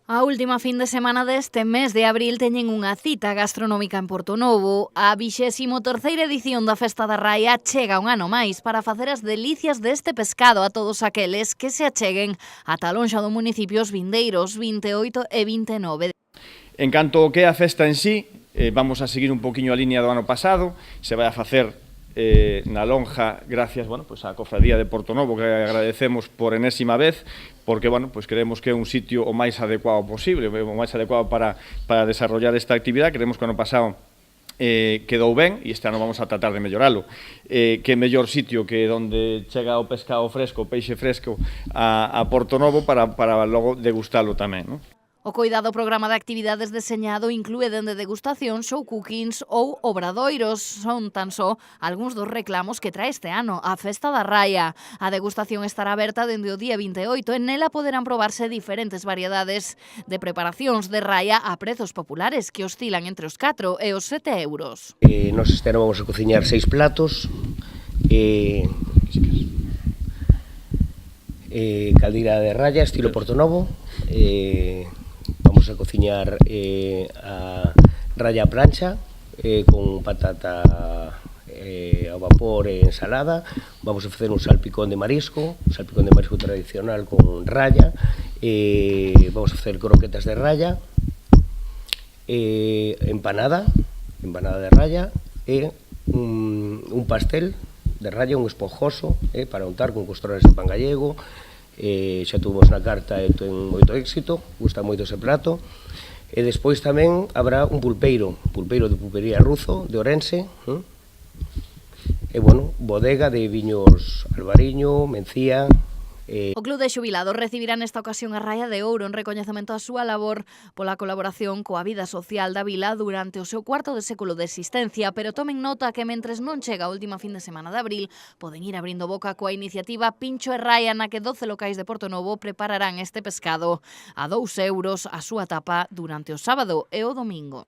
A última fin de semana deste mes de abril teñen unha cita gastronómica en Portonovo. A 23ª edición da Festa da Raia chega un ano máis para facer as delicias deste pescado a todos aqueles que se acheguen ata a lonxa do municipio os vindeiros 28 e 29. En canto ao que é a festa en sí, vamos a seguir un poquinho a línea do ano pasado. Se vai a facer na lonja gracias á Cofradía de Portonovo, que agradecemos por enésima vez, porque creemos que é un sitio o máis adecuado posible, o máis adecuado para desarrollar esta actividade. Creemos que o ano pasado quedou ben e este ano vamos a tratar de melloralo. Que mellor sitio que onde chega o pescado fresco, o peixe fresco a Portonovo para logo degustalo tamén, non? O coidado programa de actividades deseñado inclúe dende degustación, show cookings ou obradoiros. Son tan só algúns dos reclamos que trae este ano a Festa da Raia. A degustación estará aberta dende o día 28 e nela poderán probarse diferentes variedades de preparacións de raia a prezos populares que oscilan entre os 4 e os 7 euros. Nos este ano vamos a cociñar 6 platos. Caldeira de raya, estilo Portonovo. Vamos a cociñar a raya a plancha con patata ao vapor e ensalada. Vamos a facer un salpicón de marisco tradicional con raya. Vamos a facer croquetas de raya, empanada de raya e un pastel de raya, un esponjoso para untar con costrones de pan gallego. Xa tuvimos na carta e ten moito éxito, gusta moito ese plato. E despois tamén habrá un pulpeiro de pulpería Ruzo, de Ourense, e bodega de viños Albariño, Mencía. O Club de Xubilados recibirá nesta ocasión a Raia de Ouro en recoñecemento á súa labor pola colaboración coa vida social da vila durante o seu cuarto de século de existencia, pero tomen nota que mentres non chega a última fin de semana de abril, poden ir abrindo boca coa iniciativa Pincho e Raia, na que 12 locais de Portonovo prepararán este pescado a 2 euros a súa tapa durante o sábado e o domingo.